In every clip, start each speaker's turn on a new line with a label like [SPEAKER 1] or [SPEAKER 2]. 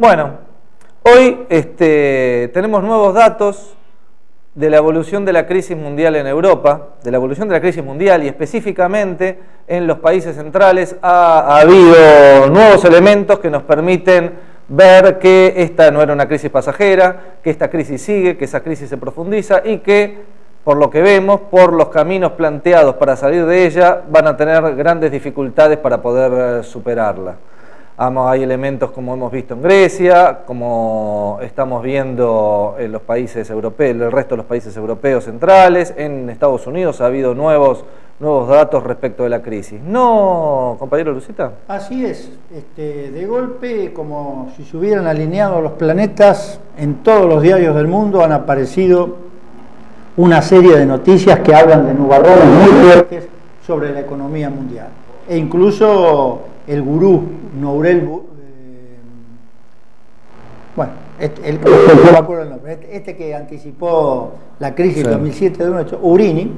[SPEAKER 1] Bueno, hoy tenemos nuevos datos de la evolución de la crisis mundial en Europa, de la evolución de la crisis mundial y específicamente en los países centrales ha habido nuevos elementos que nos permiten ver que esta no era una crisis pasajera, que esta crisis sigue, que esa crisis se profundiza y que, por lo que vemos, por los caminos planteados para salir de ella, van a tener grandes dificultades para poder superarla. Hay elementos como hemos visto en Grecia, como estamos viendo en los países europeos, el resto de los países europeos centrales. En Estados Unidos ha habido nuevos datos respecto de la crisis. ¿No, compañero Lucita?
[SPEAKER 2] Así es. De golpe, como si se hubieran alineado los planetas, en todos los diarios del mundo han aparecido una serie de noticias que hablan de nubarrones muy fuertes sobre la economía mundial. E incluso el gurú Nouriel, no me acuerdo el nombre, que anticipó la crisis del 2007 de un hecho, Urini,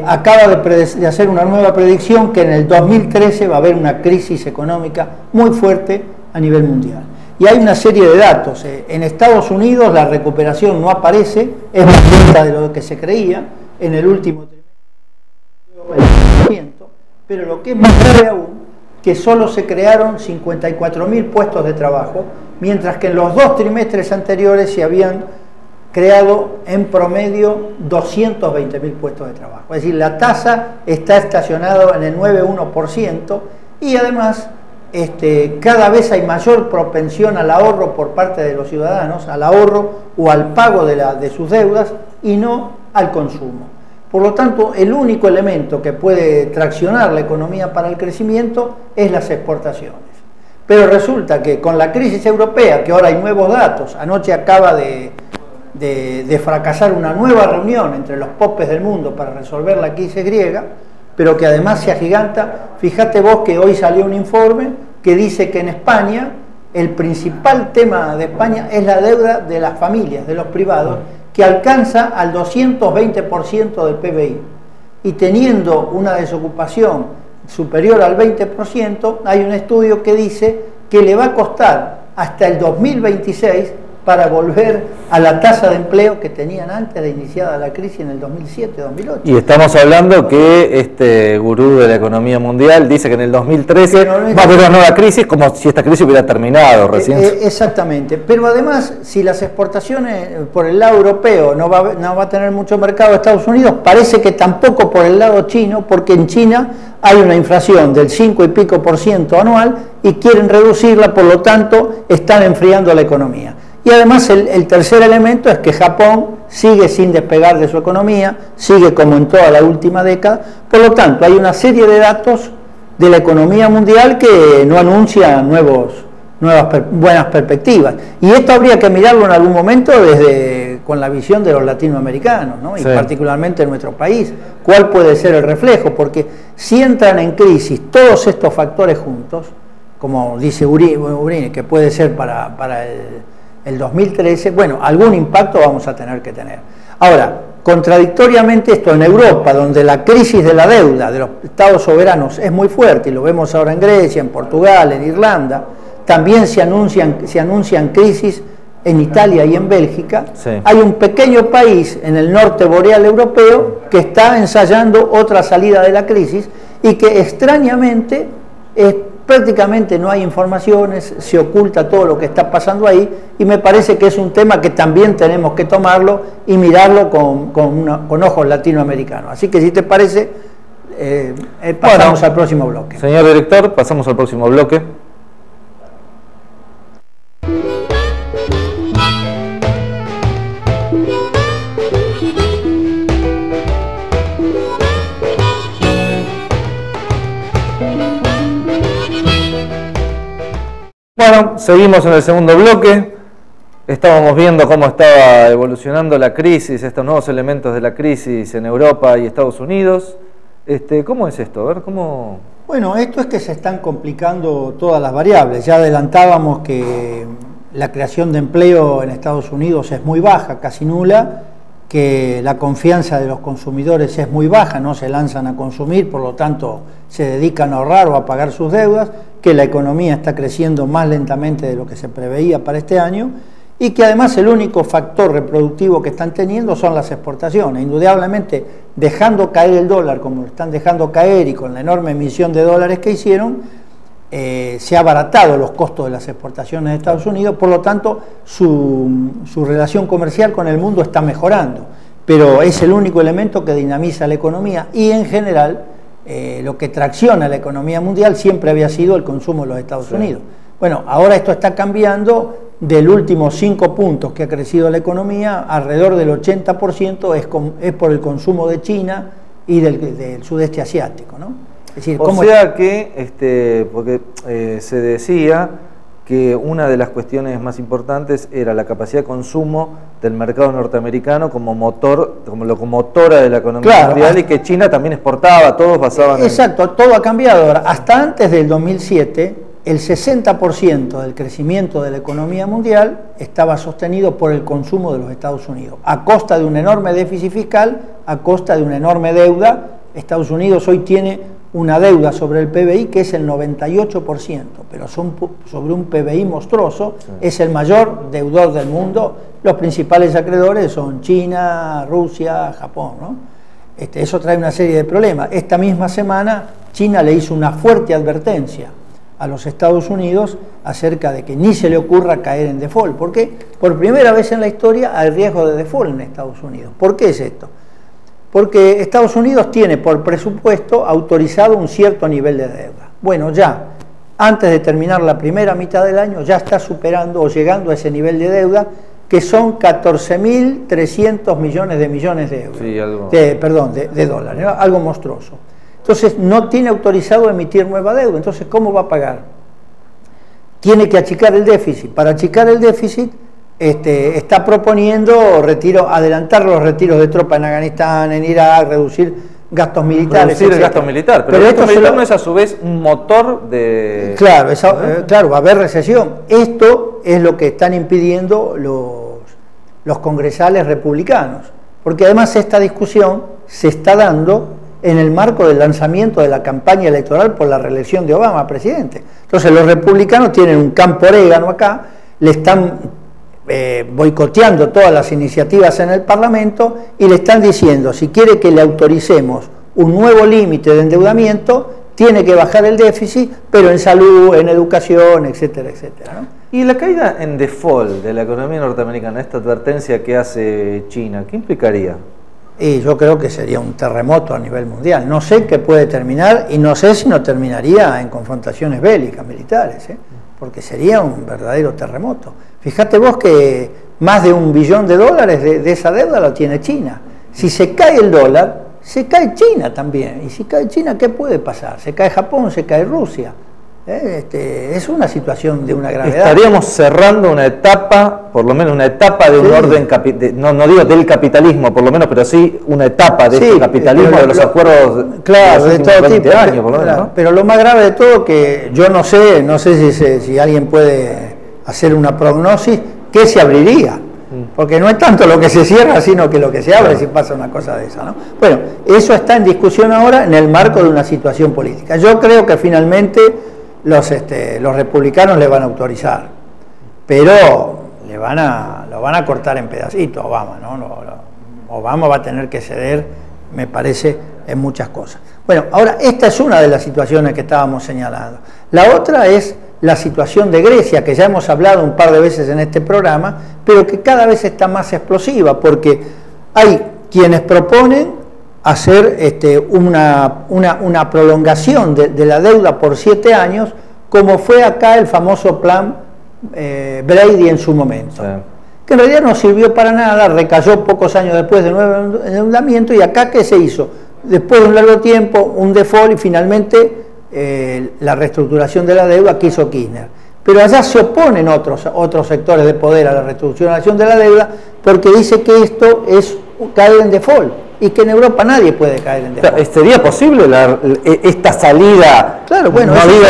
[SPEAKER 2] acaba de hacer una nueva predicción que en el 2013 va a haber una crisis económica muy fuerte a nivel mundial. Y hay una serie de datos. En Estados Unidos la recuperación no aparece, es más lenta de lo que se creía en el último trimestre, pero lo que es más grave aún, que solo se crearon 54.000 puestos de trabajo, mientras que en los 2 trimestres anteriores se habían creado en promedio 220.000 puestos de trabajo. Es decir, la tasa está estacionada en el 9,1% y además cada vez hay mayor propensión al ahorro por parte de los ciudadanos, al ahorro o al pago de sus deudas y no al consumo. Por lo tanto, el único elemento que puede traccionar la economía para el crecimiento es las exportaciones. Pero resulta que con la crisis europea, que ahora hay nuevos datos, anoche acaba de fracasar una nueva reunión entre los popes del mundo para resolver la crisis griega, pero que además se agiganta. Fíjate vos que hoy salió un informe que dice que en España el principal tema de España es la deuda de las familias, de los privados, que alcanza al 220% del PBI. Y teniendo una desocupación superior al 20%, hay un estudio que dice que le va a costar hasta el 2026 para volver a la tasa de empleo que tenían antes de iniciada la crisis en el 2007-2008.
[SPEAKER 1] Y estamos hablando que este gurú de la economía mundial dice que en el 2013 va a haber una nueva crisis, como si esta crisis hubiera terminado recién.
[SPEAKER 2] Exactamente, pero además, si las exportaciones por el lado europeo no va a tener mucho mercado Estados Unidos, parece que tampoco por el lado chino, porque en China hay una inflación del 5 y pico % anual y quieren reducirla, por lo tanto están enfriando la economía. Y además el tercer elemento es que Japón sigue sin despegar de su economía, sigue como en toda la última década. Por lo tanto, hay una serie de datos de la economía mundial que no anuncian buenas perspectivas. Y esto habría que mirarlo en algún momento con la visión de los latinoamericanos, ¿no? Y sí, particularmente en nuestro país. ¿Cuál puede ser el reflejo? Porque si entran en crisis todos estos factores juntos, como dice Urini, que puede ser para el 2013, bueno, algún impacto vamos a tener que tener. Ahora, contradictoriamente esto en Europa, donde la crisis de la deuda de los estados soberanos es muy fuerte, y lo vemos ahora en Grecia, en Portugal, en Irlanda, también se anuncian crisis en Italia y en Bélgica. Sí. Hay un pequeño país en el norte boreal europeo que está ensayando otra salida de la crisis y que extrañamente prácticamente no hay informaciones, se oculta todo lo que está pasando ahí, y me parece que es un tema que también tenemos que tomarlo y mirarlo con ojos latinoamericanos. Así que si te parece, pasamos al próximo bloque.
[SPEAKER 1] Señor director, pasamos al próximo bloque. Bueno, seguimos en el segundo bloque. Estábamos viendo cómo estaba evolucionando la crisis, estos nuevos elementos de la crisis en Europa y Estados Unidos. ¿Cómo es esto? A ver, ¿cómo?
[SPEAKER 2] Bueno, esto es que se están complicando todas las variables. Ya adelantábamos que la creación de empleo en Estados Unidos es muy baja, casi nula, que la confianza de los consumidores es muy baja, no se lanzan a consumir, por lo tanto se dedican a ahorrar o a pagar sus deudas, que la economía está creciendo más lentamente de lo que se preveía para este año y que además el único factor reproductivo que están teniendo son las exportaciones. Indudablemente, dejando caer el dólar como lo están dejando caer y con la enorme emisión de dólares que hicieron, se ha abaratado los costos de las exportaciones de Estados Unidos, por lo tanto su relación comercial con el mundo está mejorando, pero es el único elemento que dinamiza la economía y en general lo que tracciona la economía mundial siempre había sido el consumo de los Estados Unidos. Bueno, ahora esto está cambiando. Del último 5 puntos que ha crecido la economía, alrededor del 80% es por el consumo de China y del sudeste asiático, ¿no? Es decir,
[SPEAKER 1] o sea que, porque se decía que una de las cuestiones más importantes era la capacidad de consumo del mercado norteamericano como motor, como locomotora de la economía mundial, y que China también exportaba, todos basaban
[SPEAKER 2] exacto, todo ha cambiado ahora. Hasta antes del 2007, el 60% del crecimiento de la economía mundial estaba sostenido por el consumo de los Estados Unidos, a costa de un enorme déficit fiscal, a costa de una enorme deuda. Estados Unidos hoy tiene una deuda sobre el PBI que es el 98%, pero sobre un PBI monstruoso, es el mayor deudor del mundo. Los principales acreedores son China, Rusia, Japón, ¿no? Eso trae una serie de problemas. Esta misma semana China le hizo una fuerte advertencia a los Estados Unidos acerca de que ni se le ocurra caer en default, porque por primera vez en la historia hay riesgo de default en Estados Unidos. ¿Por qué es esto? Porque Estados Unidos tiene por presupuesto autorizado un cierto nivel de deuda. Bueno, ya antes de terminar la primera mitad del año ya está superando o llegando a ese nivel de deuda, que son 14.300 millones de euros.
[SPEAKER 1] Sí, algo.
[SPEAKER 2] De dólares, ¿no? Algo monstruoso. Entonces no tiene autorizado emitir nueva deuda. Entonces, ¿cómo va a pagar? Tiene que achicar el déficit. Para achicar el déficit está proponiendo adelantar los retiros de tropas en Afganistán, en Irak, reducir gastos militares.
[SPEAKER 1] Reducir el gasto militar, pero el gasto militar no es a su vez un motor de...
[SPEAKER 2] Claro, claro, va a haber recesión. Esto es lo que están impidiendo los congresales republicanos, porque además esta discusión se está dando en el marco del lanzamiento de la campaña electoral por la reelección de Obama presidente. Entonces los republicanos tienen un campo orégano acá, le están boicoteando todas las iniciativas en el Parlamento y le están diciendo, si quiere que le autoricemos un nuevo límite de endeudamiento, tiene que bajar el déficit, pero en salud, en educación, etcétera, etcétera, ¿no?
[SPEAKER 1] Y la caída en default de la economía norteamericana, esta advertencia que hace China, ¿qué implicaría?
[SPEAKER 2] Y yo creo que sería un terremoto a nivel mundial. No sé qué puede terminar y no sé si no terminaría en confrontaciones bélicas, militares, porque sería un verdadero terremoto. Fíjate vos que más de $1 billón de esa deuda lo tiene China. Si se cae el dólar, se cae China también. Y si cae China, ¿qué puede pasar? Se cae Japón, se cae Rusia. Es una situación de una gravedad.
[SPEAKER 1] Estaríamos cerrando una etapa, por lo menos una etapa de un orden, no digo del capitalismo por lo menos, pero sí una etapa de este capitalismo, de los acuerdos
[SPEAKER 2] de todo
[SPEAKER 1] 20
[SPEAKER 2] tipo,
[SPEAKER 1] años, por lo menos, ¿no?
[SPEAKER 2] Pero lo más grave de todo, que yo no sé si alguien puede hacer una prognosis, ¿qué se abriría? Porque no es tanto lo que se cierra, sino que lo que se abre, si pasa una cosa de esa, ¿no? Bueno, eso está en discusión ahora en el marco de una situación política. Yo creo que finalmente los republicanos le van a autorizar, pero lo van a cortar en pedacitos a Obama, ¿no? Obama va a tener que ceder, me parece, en muchas cosas. Bueno, ahora esta es una de las situaciones que estábamos señalando. La otra es la situación de Grecia, que ya hemos hablado un par de veces en este programa, pero que cada vez está más explosiva, porque hay quienes proponen hacer una prolongación de la deuda por 7 años, como fue acá el famoso plan Brady en su momento, que en realidad no sirvió para nada, recayó pocos años después de nuevo endeudamiento, y acá ¿qué se hizo? Después de un largo tiempo, un default y finalmente la reestructuración de la deuda que hizo Kirchner. Pero allá se oponen otros sectores de poder a la reestructuración de la deuda, porque dice que esto es caer en default. y que en Europa nadie puede caer en default.
[SPEAKER 1] ¿Sería posible esta salida,
[SPEAKER 2] claro, bueno,
[SPEAKER 1] no digo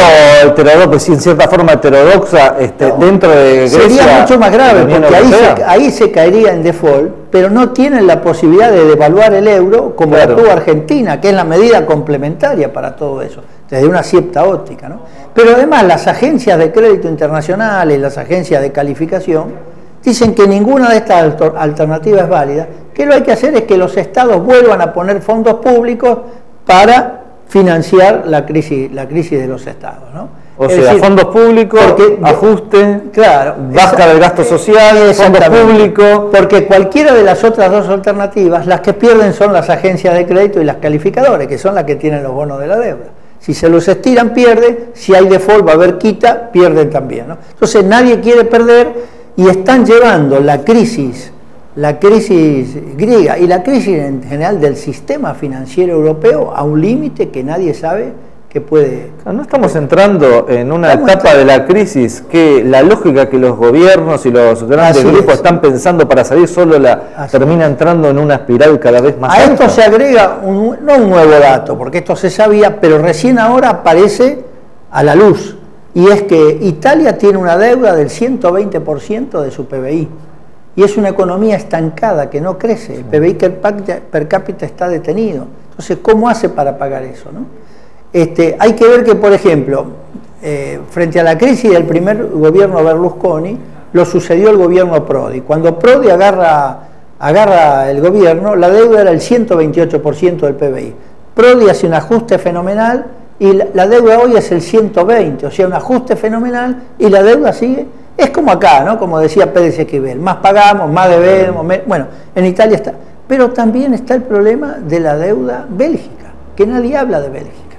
[SPEAKER 1] heterodoxa, sí, en cierta forma heterodoxa, dentro de Grecia?
[SPEAKER 2] Sería mucho más grave, porque ahí se caería en default, pero no tienen la posibilidad de devaluar el euro como la tuvo Argentina, que es la medida complementaria para todo eso, desde una cierta óptica, ¿no? Pero además las agencias de crédito internacionales, las agencias de calificación, dicen que ninguna de estas alternativas es válida, que lo que hay que hacer es que los estados vuelvan a poner fondos públicos para financiar la crisis de los estados, ¿no?
[SPEAKER 1] O sea, decir, fondos públicos, ajuste,
[SPEAKER 2] claro,
[SPEAKER 1] baja del gasto social, fondos públicos.
[SPEAKER 2] Porque cualquiera de las otras dos alternativas, las que pierden son las agencias de crédito y las calificadoras, que son las que tienen los bonos de la deuda. Si se los estiran, pierden, si hay default, va a haber quita, pierden también, ¿no? Entonces nadie quiere perder y están llevando la crisis griega y la crisis en general del sistema financiero europeo a un límite que nadie sabe que puede...
[SPEAKER 1] No estamos entrando en una etapa de la crisis que la lógica que los gobiernos y los grandes grupos están pensando para salir solo termina entrando en una espiral cada vez más alta.
[SPEAKER 2] Esto se agrega no un nuevo dato, porque esto se sabía, pero recién ahora aparece a la luz, y es que Italia tiene una deuda del 120% de su PBI. Y es una economía estancada que no crece, el PBI per cápita está detenido. Entonces, ¿cómo hace para pagar eso, no? Hay que ver que, por ejemplo, frente a la crisis del primer gobierno Berlusconi, lo sucedió el gobierno Prodi. Cuando Prodi agarra el gobierno, la deuda era el 128% del PBI. Prodi hace un ajuste fenomenal y la deuda hoy es el 120%, o sea, un ajuste fenomenal y la deuda sigue. Es como acá, ¿no? Como decía Pérez Esquivel, más pagamos, más debemos, bueno, en Italia está. Pero también está el problema de la deuda bélgica, que nadie habla de Bélgica,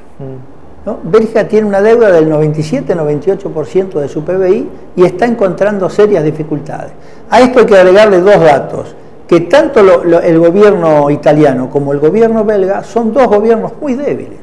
[SPEAKER 2] ¿no? Bélgica tiene una deuda del 97-98% de su PBI y está encontrando serias dificultades. A esto hay que agregarle dos datos, que tanto el gobierno italiano como el gobierno belga son dos gobiernos muy débiles.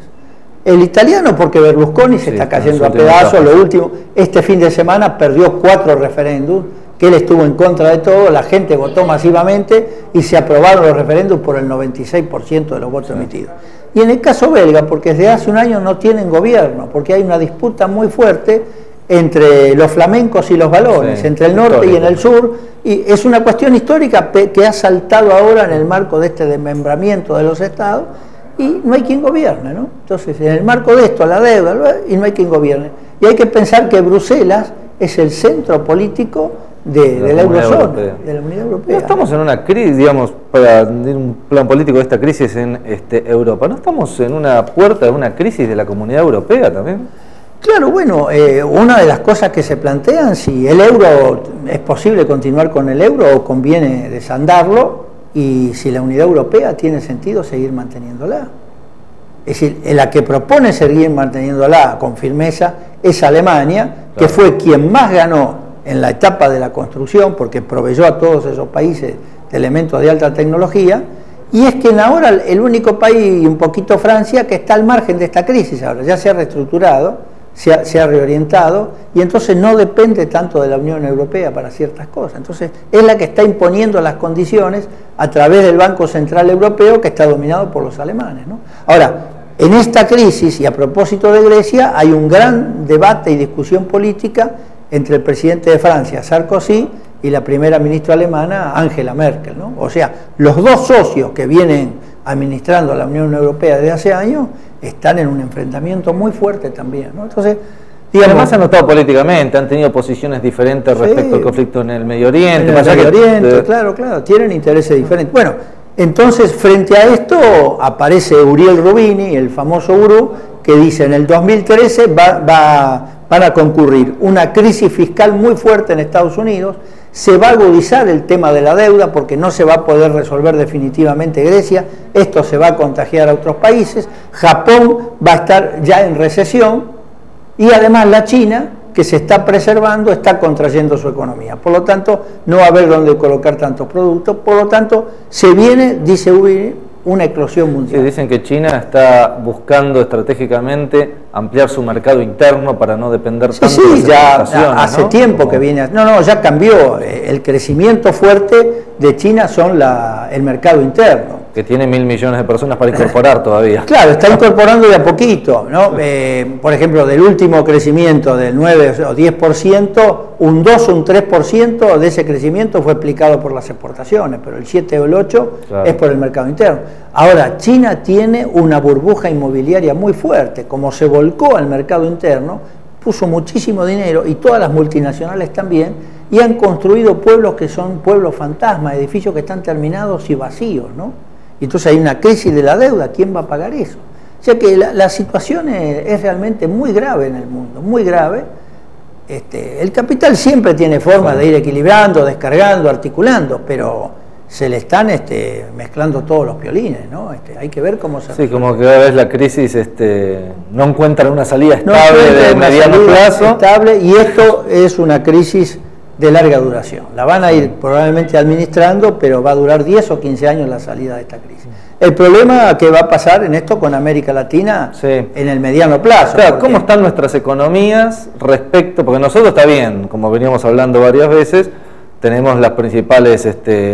[SPEAKER 2] El italiano porque Berlusconi se está cayendo a pedazos, lo último, este fin de semana perdió 4 referéndums, que él estuvo en contra de todo, la gente votó masivamente y se aprobaron los referéndums por el 96% de los votos emitidos. Y en el caso belga, porque desde hace un año no tienen gobierno, porque hay una disputa muy fuerte entre los flamencos y los valores, entre el norte y en el sur, y es una cuestión histórica que ha saltado ahora en el marco de este desmembramiento de los estados, y no hay quien gobierne, ¿no? Entonces, en el marco de esto, la deuda, y no hay quien gobierne. Y hay que pensar que Bruselas es el centro político de la eurozona, de la Unión Europea.
[SPEAKER 1] No estamos en una crisis, digamos, para un plan político de esta crisis en Europa, ¿no estamos en una puerta de una crisis de la Comunidad Europea también?
[SPEAKER 2] Claro, bueno, una de las cosas que se plantean, si el euro, es posible continuar con el euro o conviene desandarlo, y si la Unidad Europea tiene sentido seguir manteniéndola. Es decir, la que propone seguir manteniéndola con firmeza es Alemania, que fue quien más ganó en la etapa de la construcción, porque proveyó a todos esos países de elementos de alta tecnología, y es que ahora el único país, y un poquito Francia, que está al margen de esta crisis ahora, ya se ha reestructurado, se ha reorientado, y entonces no depende tanto de la Unión Europea para ciertas cosas. Entonces es la que está imponiendo las condiciones a través del Banco Central Europeo, que está dominado por los alemanes, ¿no? Ahora, en esta crisis, y a propósito de Grecia, hay un gran debate y discusión política entre el presidente de Francia, Sarkozy, y la primera ministra alemana, Angela Merkel, ¿no? O sea, los dos socios que vienen administrando la Unión Europea desde hace años están en un enfrentamiento muy fuerte también, ¿no? Entonces, digamos,
[SPEAKER 1] además han notado políticamente, han tenido posiciones diferentes respecto al conflicto en el Medio Oriente.
[SPEAKER 2] En el Medio Oriente, claro, tienen intereses diferentes. Bueno, entonces frente a esto aparece Uriel Rubini, el famoso gurú, que dice en el 2013 van a concurrir una crisis fiscal muy fuerte en Estados Unidos, se va a agudizar el tema de la deuda porque no se va a poder resolver definitivamente Grecia, esto se va a contagiar a otros países, Japón va a estar ya en recesión y además la China, que se está preservando, está contrayendo su economía. Por lo tanto, no va a haber dónde colocar tantos productos, por lo tanto, se viene, dice Uri, una eclosión mundial.
[SPEAKER 1] Sí, dicen que China está buscando estratégicamente ampliar su mercado interno para no depender tanto de las
[SPEAKER 2] ya hace tiempo que viene. Ya cambió. El crecimiento fuerte de China son el mercado interno.
[SPEAKER 1] Que tiene 1.000 millones de personas para incorporar todavía.
[SPEAKER 2] Claro, está incorporando de a poquito, ¿no? Por ejemplo, del último crecimiento del 9 o 10%, un 2 o un 3% de ese crecimiento fue explicado por las exportaciones, pero el 7 o el 8 es por el mercado interno. Ahora, China tiene una burbuja inmobiliaria muy fuerte, como se volcó al mercado interno, puso muchísimo dinero, y todas las multinacionales también, y han construido pueblos que son pueblos fantasmas, edificios que están terminados y vacíos, ¿no? Y entonces hay una crisis de la deuda. ¿Quién va a pagar eso? O sea que la situación es realmente muy grave en el mundo, muy grave. El capital siempre tiene forma de ir equilibrando, descargando, articulando, pero se le están mezclando todos los violines, ¿no? Hay que ver cómo se...
[SPEAKER 1] Sí, como que cada vez la crisis no encuentran una salida estable de mediano plazo.
[SPEAKER 2] Estable, y esto es una crisis de larga duración. La van a ir probablemente administrando, pero va a durar 10 o 15 años la salida de esta crisis. El problema que va a pasar en esto con América Latina en el mediano plazo.
[SPEAKER 1] Claro, ¿cómo están nuestras economías respecto? Porque nosotros está bien, como veníamos hablando varias veces, tenemos las principales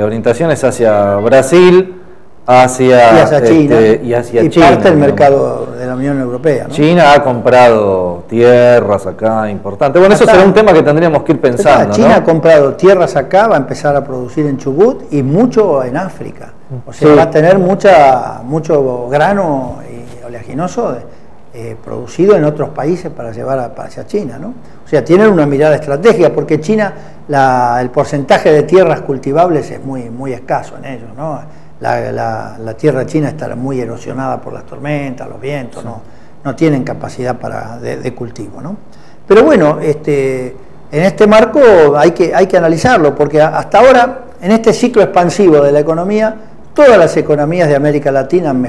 [SPEAKER 1] orientaciones hacia Brasil, hacia
[SPEAKER 2] China,
[SPEAKER 1] y hacia
[SPEAKER 2] y
[SPEAKER 1] China,
[SPEAKER 2] parte del mercado de la Unión Europea, ¿no?
[SPEAKER 1] China ha comprado tierras acá importantes. Bueno, eso será un tema que tendríamos que ir pensando,
[SPEAKER 2] China
[SPEAKER 1] ¿no?
[SPEAKER 2] ha comprado tierras acá, va a empezar a producir en Chubut y mucho en África. O sea, va a tener mucho grano y oleaginoso producido en otros países para llevar hacia China, ¿no? O sea, tienen una mirada estratégica, porque China, el porcentaje de tierras cultivables es muy escaso en ellos, ¿no? La tierra china está muy erosionada por las tormentas, los vientos, no tienen capacidad de cultivo, ¿no? Pero bueno, en este marco hay que analizarlo, porque hasta ahora, en este ciclo expansivo de la economía, todas las economías de América Latina han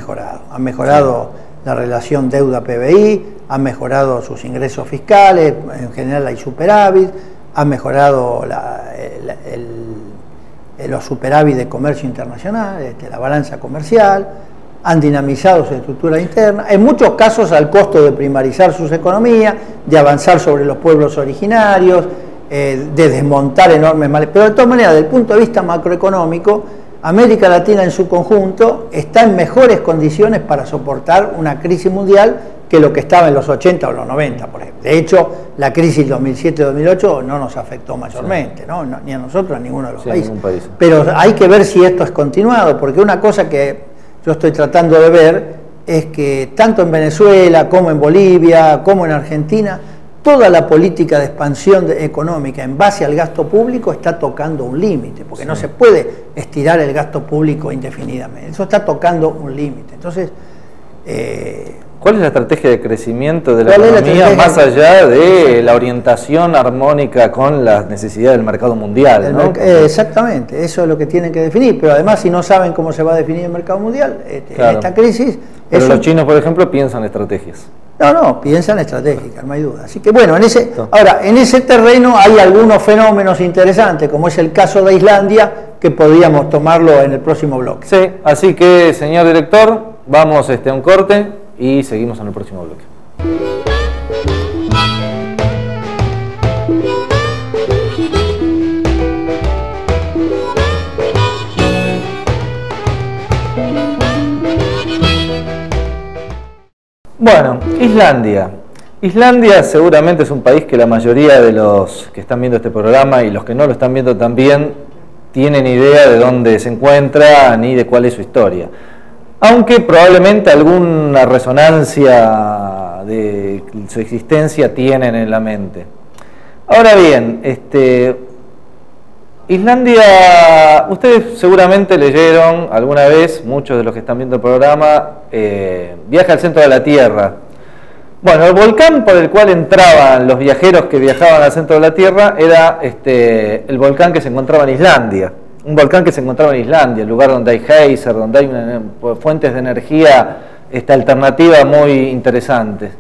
[SPEAKER 2] mejorado la relación deuda-PBI, han mejorado sus ingresos fiscales, en general hay superávit, han mejorado los superávit de comercio internacional, la balanza comercial, han dinamizado su estructura interna, en muchos casos al costo de primarizar sus economías, de avanzar sobre los pueblos originarios, de desmontar enormes males. Pero de todas maneras, desde el punto de vista macroeconómico, América Latina en su conjunto está en mejores condiciones para soportar una crisis mundial que lo que estaba en los 80 o los 90, por ejemplo. De hecho, la crisis 2007-2008 no nos afectó mayormente, ¿no? Ni a nosotros, ni a ninguno de los países. Pero hay que ver si esto es continuado, porque una cosa que yo estoy tratando de ver es que tanto en Venezuela, como en Bolivia, como en Argentina, toda la política de expansión económica en base al gasto público está tocando un límite, porque no se puede estirar el gasto público indefinidamente. Eso está tocando un límite. Entonces,
[SPEAKER 1] ¿cuál es la estrategia de crecimiento de la economía más allá de la orientación armónica con las necesidades del mercado mundial, ¿no?
[SPEAKER 2] Exactamente, eso es lo que tienen que definir, pero además si no saben cómo se va a definir el mercado mundial, en esta crisis...
[SPEAKER 1] Pero los chinos, por ejemplo, piensan estrategias.
[SPEAKER 2] No, piensan estratégicas, no hay duda. Así que bueno, ahora, en ese terreno hay algunos fenómenos interesantes, como es el caso de Islandia, que podríamos tomarlo en el próximo bloque.
[SPEAKER 1] Sí, así que, señor director, vamos a un corte y seguimos en el próximo bloque. Bueno, Islandia. Islandia seguramente es un país que la mayoría de los que están viendo este programa y los que no lo están viendo también tienen idea de dónde se encuentra ni de cuál es su historia. Aunque probablemente alguna resonancia de su existencia tienen en la mente. Ahora bien, Islandia, ustedes seguramente leyeron alguna vez, muchos de los que están viendo el programa, Viaje al centro de la Tierra. Bueno, el volcán por el cual entraban los viajeros que viajaban al centro de la Tierra era el volcán que se encontraba en Islandia. Un volcán que se encontraba en Islandia, el lugar donde hay geyser, donde hay fuentes de energía alternativa muy interesantes.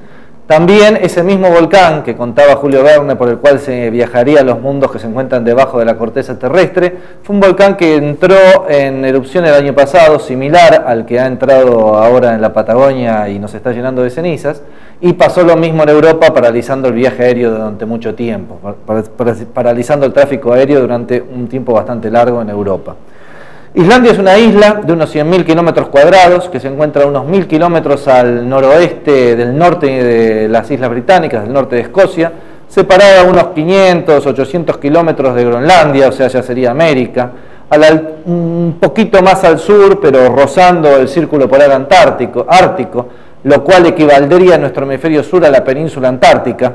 [SPEAKER 1] También ese mismo volcán que contaba Julio Verne, por el cual se viajaría a los mundos que se encuentran debajo de la corteza terrestre, fue un volcán que entró en erupción el año pasado, similar al que ha entrado ahora en la Patagonia y nos está llenando de cenizas, y pasó lo mismo en Europa, paralizando el viaje aéreo durante mucho tiempo, paralizando el tráfico aéreo durante un tiempo bastante largo en Europa. Islandia es una isla de unos 100.000 kilómetros cuadrados que se encuentra a unos 1.000 kilómetros al noroeste del norte de las Islas Británicas, del norte de Escocia, separada a unos 500, 800 kilómetros de Groenlandia, o sea, ya sería América, un poquito más al sur, pero rozando el círculo polar ártico, lo cual equivaldría en nuestro hemisferio sur a la península antártica,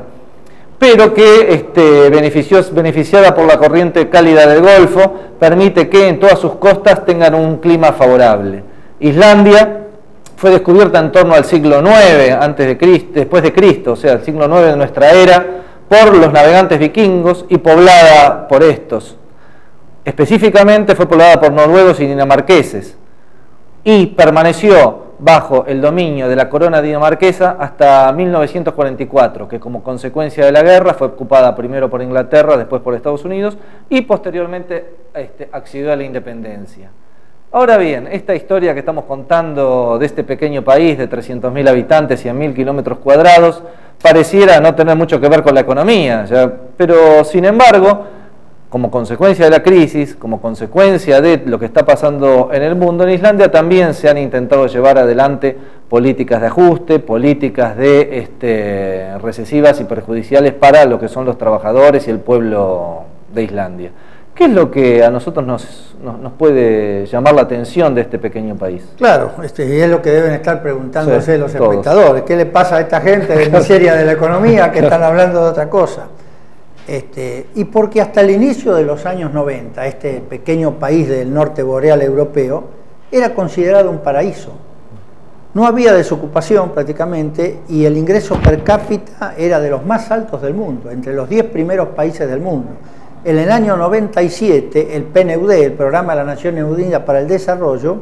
[SPEAKER 1] pero que beneficiada por la corriente cálida del Golfo, permite que en todas sus costas tengan un clima favorable. Islandia fue descubierta en torno al siglo IX después de Cristo, o sea, el siglo IX de nuestra era, por los navegantes vikingos y poblada por estos. Específicamente fue poblada por noruegos y dinamarqueses y permaneció bajo el dominio de la corona dinamarquesa hasta 1944, que como consecuencia de la guerra fue ocupada primero por Inglaterra, después por Estados Unidos y posteriormente accedió a la independencia. Ahora bien, esta historia que estamos contando de este pequeño país de 300.000 habitantes, 100.000 kilómetros cuadrados, pareciera no tener mucho que ver con la economía, pero sin embargo, como consecuencia de la crisis, como consecuencia de lo que está pasando en el mundo, en Islandia también se han intentado llevar adelante políticas de ajuste, políticas recesivas y perjudiciales para lo que son los trabajadores y el pueblo de Islandia. ¿Qué es lo que a nosotros nos puede llamar la atención de este pequeño país?
[SPEAKER 2] Claro, y es lo que deben estar preguntándose los espectadores. ¿Qué le pasa a esta gente de miseria de la economía que están hablando de otra cosa? Y porque hasta el inicio de los años 90, este pequeño país del norte boreal europeo era considerado un paraíso. No había desocupación prácticamente y el ingreso per cápita era de los más altos del mundo, entre los 10 primeros países del mundo. En el año 97, el PNUD, el Programa de las Naciones Unidas para el Desarrollo,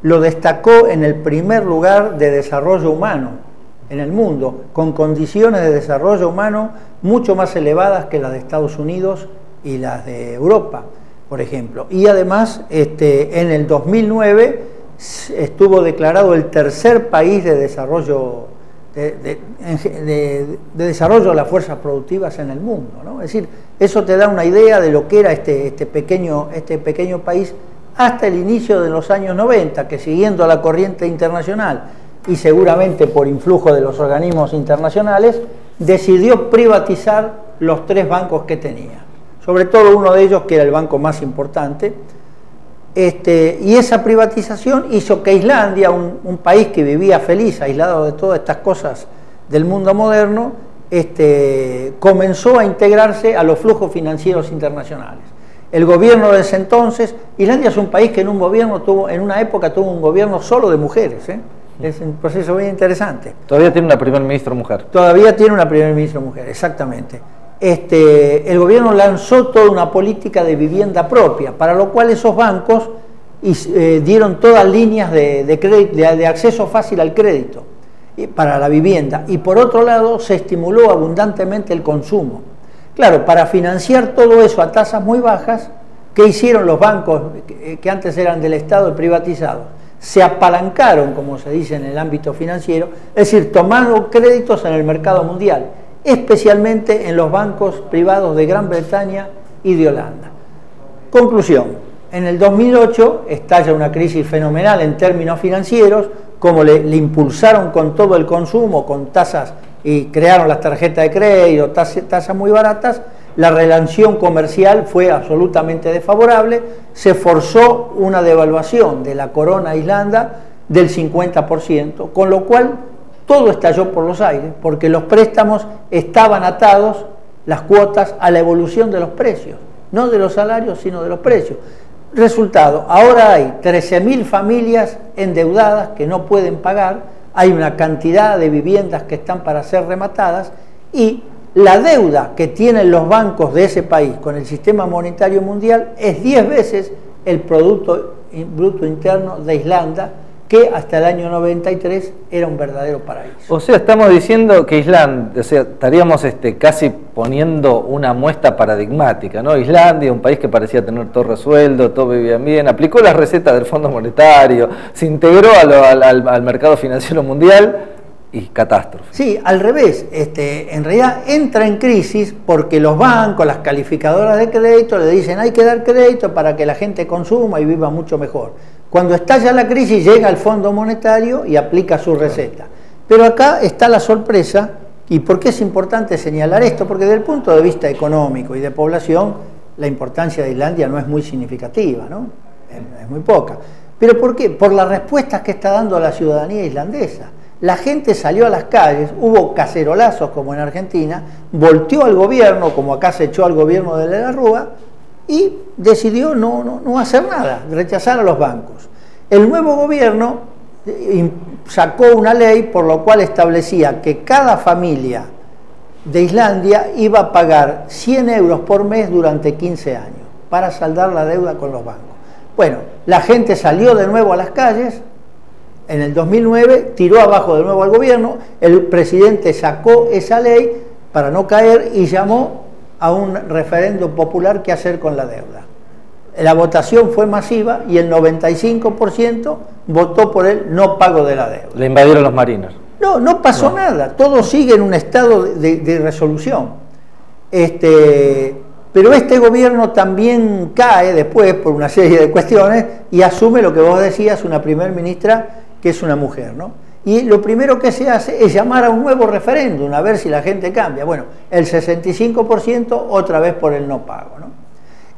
[SPEAKER 2] lo destacó en el primer lugar de desarrollo humano en el mundo, con condiciones de desarrollo humano mucho más elevadas que las de Estados Unidos y las de Europa, por ejemplo. Y además, en el 2009 estuvo declarado el tercer país de desarrollo de desarrollo de las fuerzas productivas en el mundo, ¿no? Es decir, eso te da una idea de lo que era este pequeño país hasta el inicio de los años 90, que siguiendo la corriente internacional y seguramente por influjo de los organismos internacionales, decidió privatizar los 3 bancos que tenía, sobre todo uno de ellos que era el banco más importante, y esa privatización hizo que Islandia, un país que vivía feliz, aislado de todas estas cosas del mundo moderno, comenzó a integrarse a los flujos financieros internacionales. El gobierno de ese entonces, Islandia es un país que en una época tuvo un gobierno solo de mujeres, Es un proceso muy interesante.
[SPEAKER 1] Todavía tiene una primer ministro mujer.
[SPEAKER 2] Todavía tiene una primer ministro mujer, exactamente. El gobierno lanzó toda una política de vivienda propia, para lo cual esos bancos dieron todas líneas de acceso fácil al crédito para la vivienda. Y por otro lado, se estimuló abundantemente el consumo. Claro, para financiar todo eso a tasas muy bajas, ¿qué hicieron los bancos que antes eran del Estado y privatizados? Se apalancaron, como se dice en el ámbito financiero, es decir, tomaron créditos en el mercado mundial, especialmente en los bancos privados de Gran Bretaña y de Holanda. Conclusión, en el 2008 estalla una crisis fenomenal en términos financieros, como le impulsaron con todo el consumo, con tasas, y crearon las tarjetas de crédito, tasas muy baratas. La relación comercial fue absolutamente desfavorable, se forzó una devaluación de la corona islanda del 50%, con lo cual todo estalló por los aires, porque los préstamos estaban atados, las cuotas, a la evolución de los precios, no de los salarios, sino de los precios. Resultado, ahora hay 13.000 familias endeudadas que no pueden pagar, hay una cantidad de viviendas que están para ser rematadas y la deuda que tienen los bancos de ese país con el sistema monetario mundial es 10 veces el Producto Bruto Interno de Islanda, que hasta el año 93 era un verdadero paraíso.
[SPEAKER 1] O sea, estamos diciendo que Islandia, estaríamos casi poniendo una muestra paradigmática, ¿no? Islandia, un país que parecía tener todo resuelto, todo vivía bien, aplicó las recetas del Fondo Monetario, se integró al mercado financiero mundial y catástrofe.
[SPEAKER 2] Sí, al revés, en realidad entra en crisis porque los bancos, las calificadoras de crédito le dicen hay que dar crédito para que la gente consuma y viva mucho mejor. Cuando estalla la crisis llega el Fondo Monetario y aplica su receta. Pero acá está la sorpresa. ¿Y por qué es importante señalar esto? Porque desde el punto de vista económico y de población, la importancia de Islandia no es muy significativa, ¿no? Es muy poca. ¿Pero por qué? Por las respuestas que está dando la ciudadanía islandesa. La gente salió a las calles, hubo cacerolazos como en Argentina, volteó al gobierno, como acá se echó al gobierno de la Rúa, y decidió no hacer nada, rechazar a los bancos. El nuevo gobierno sacó una ley por lo cual establecía que cada familia de Islandia iba a pagar 100 euros por mes durante 15 años para saldar la deuda con los bancos. Bueno, la gente salió de nuevo a las calles. En el 2009 tiró abajo de nuevo al gobierno, el presidente sacó esa ley para no caer y llamó a un referéndum popular qué hacer con la deuda. La votación fue masiva y el 95% votó por el no pago de la deuda.
[SPEAKER 1] Le invadieron los marinos.
[SPEAKER 2] No pasó nada, todo sigue en un estado de resolución. Pero este gobierno también cae después por una serie de cuestiones y asume lo que vos decías, una primer ministra que es una mujer, ¿no? Y lo primero que se hace es llamar a un nuevo referéndum, a ver si la gente cambia. Bueno, el 65% otra vez por el no pago, ¿no?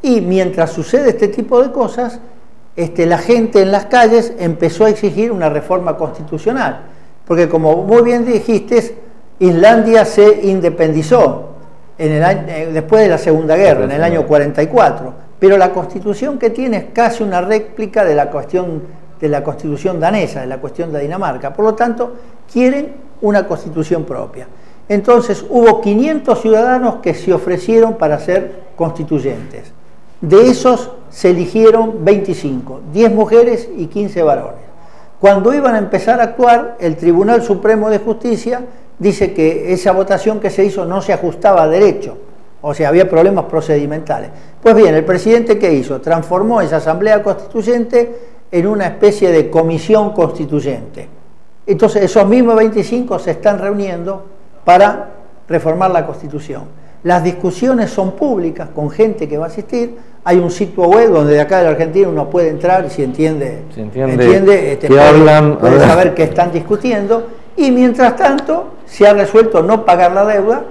[SPEAKER 2] Y mientras sucede este tipo de cosas, la gente en las calles empezó a exigir una reforma constitucional, porque como muy bien dijiste, Islandia se independizó después de la Segunda Guerra, en el año 44, pero la constitución que tiene es casi una réplica de la constitución danesa, de la cuestión de Dinamarca. Por lo tanto, quieren una constitución propia. Entonces, hubo 500 ciudadanos que se ofrecieron para ser constituyentes. De esos se eligieron 25, 10 mujeres y 15 varones. Cuando iban a empezar a actuar, el Tribunal Supremo de Justicia dice que esa votación que se hizo no se ajustaba a derecho, o sea, había problemas procedimentales. Pues bien, el presidente, ¿qué hizo? Transformó esa asamblea constituyente en una especie de comisión constituyente. Entonces, esos mismos 25 se están reuniendo para reformar la Constitución. Las discusiones son públicas, con gente que va a asistir. Hay un sitio web donde de acá de la Argentina uno puede entrar y si entiende puede saber qué están discutiendo. Y mientras tanto, se ha resuelto no pagar la deuda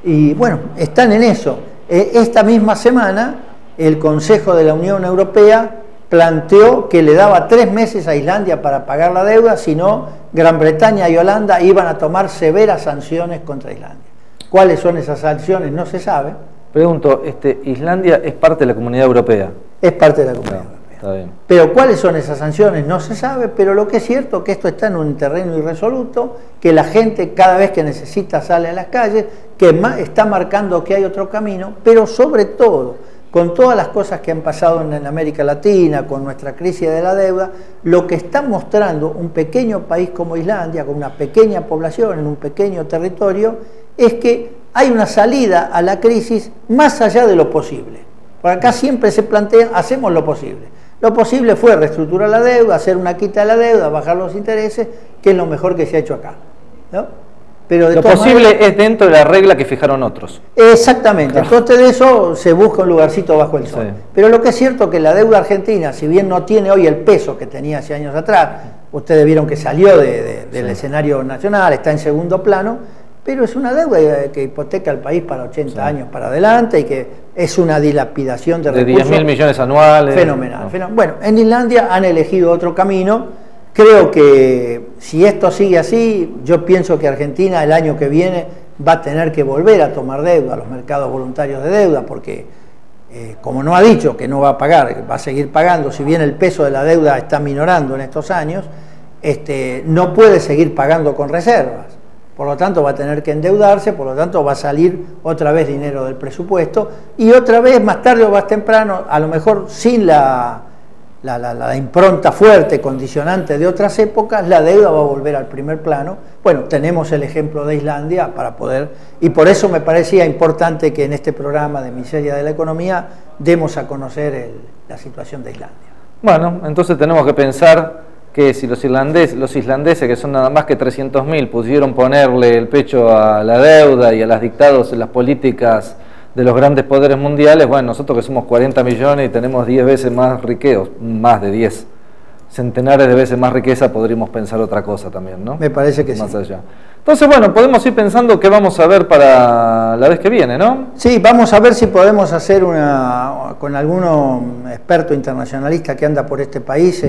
[SPEAKER 2] y bueno, están en eso. Esta misma semana, el Consejo de la Unión Europea planteó que le daba 3 meses a Islandia para pagar la deuda, si no, Gran Bretaña y Holanda iban a tomar severas sanciones contra Islandia. ¿Cuáles son esas sanciones? No se sabe.
[SPEAKER 1] Pregunto, ¿Islandia es parte de la Comunidad Europea?
[SPEAKER 2] Es parte de la Comunidad Europea.
[SPEAKER 1] Está bien.
[SPEAKER 2] Pero cuáles son esas sanciones no se sabe, pero lo que es cierto es que esto está en un terreno irresoluto, que la gente cada vez que necesita sale a las calles, que está marcando que hay otro camino, pero sobre todo, con todas las cosas que han pasado en América Latina, con nuestra crisis de la deuda, lo que está mostrando un pequeño país como Islandia, con una pequeña población, en un pequeño territorio, es que hay una salida a la crisis más allá de lo posible. Por acá siempre se plantea, hacemos lo posible. Lo posible fue reestructurar la deuda, hacer una quita de la deuda, bajar los intereses, que es lo mejor que se ha hecho acá, ¿no? Pero
[SPEAKER 1] lo posible es dentro de la regla que fijaron otros.
[SPEAKER 2] Exactamente,
[SPEAKER 1] claro.
[SPEAKER 2] Entonces de eso se busca un lugarcito bajo el sol. Sí. Pero lo que es cierto es que la deuda argentina, si bien no tiene hoy el peso que tenía hace años atrás, ustedes vieron que salió del escenario nacional, está en segundo plano, pero es una deuda que hipoteca al país para 80 años para adelante y que es una dilapidación de recursos.
[SPEAKER 1] 10.000 millones anuales.
[SPEAKER 2] Fenomenal. Bueno, en Islandia han elegido otro camino. Creo que si esto sigue así, yo pienso que Argentina el año que viene va a tener que volver a tomar deuda, a los mercados voluntarios de deuda, porque como no ha dicho que no va a pagar, va a seguir pagando, si bien el peso de la deuda está minorando en estos años, no puede seguir pagando con reservas. Por lo tanto va a tener que endeudarse, por lo tanto va a salir otra vez dinero del presupuesto y otra vez más tarde o más temprano, a lo mejor sin la impronta fuerte, condicionante de otras épocas, la deuda va a volver al primer plano. Bueno, tenemos el ejemplo de Islandia para poder, y por eso me parecía importante que en este programa de Miseria de la Economía demos a conocer la situación de Islandia.
[SPEAKER 1] Bueno, entonces tenemos que pensar que si los islandeses, que son nada más que 300.000, pudieron ponerle el pecho a la deuda y a las dictados en las políticas de los grandes poderes mundiales, bueno, nosotros que somos 40 millones y tenemos 10 veces más riqueos, más de 10, centenares de veces más riqueza, podríamos pensar otra cosa también, ¿no?
[SPEAKER 2] Me parece que
[SPEAKER 1] más
[SPEAKER 2] sí.
[SPEAKER 1] allá. Entonces, bueno, podemos ir pensando qué vamos a ver para la vez que viene, ¿no?
[SPEAKER 2] Sí, vamos a ver si podemos hacer con alguno experto internacionalista que anda por este país,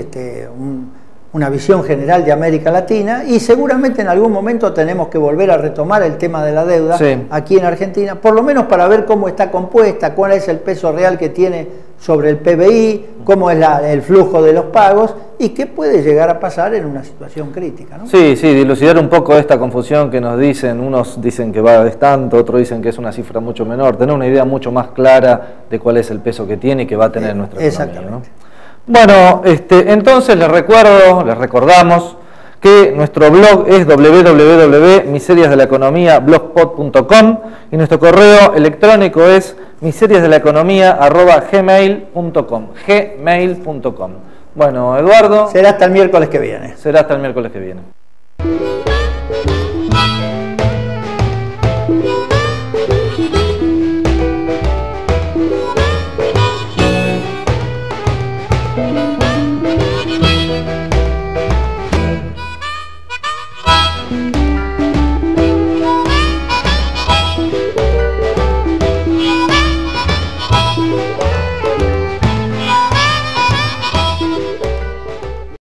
[SPEAKER 2] una visión general de América Latina, y seguramente en algún momento tenemos que volver a retomar el tema de la deuda aquí en Argentina, por lo menos para ver cómo está compuesta, cuál es el peso real que tiene sobre el PBI, cómo es el flujo de los pagos y qué puede llegar a pasar en una situación crítica, ¿no?
[SPEAKER 1] Sí, dilucidar un poco esta confusión que nos dicen, unos dicen que es tanto, otros dicen que es una cifra mucho menor, tener una idea mucho más clara de cuál es el peso que tiene y que va a tener nuestra economía, ¿no? Bueno, entonces les recordamos que nuestro blog es www.miseriasdelaeconomia.blogspot.com y nuestro correo electrónico es miseriasdelaeconomia@gmail.com. gmail.com. Bueno, Eduardo.
[SPEAKER 2] Será hasta el miércoles que viene.
[SPEAKER 1] Será hasta el miércoles que viene.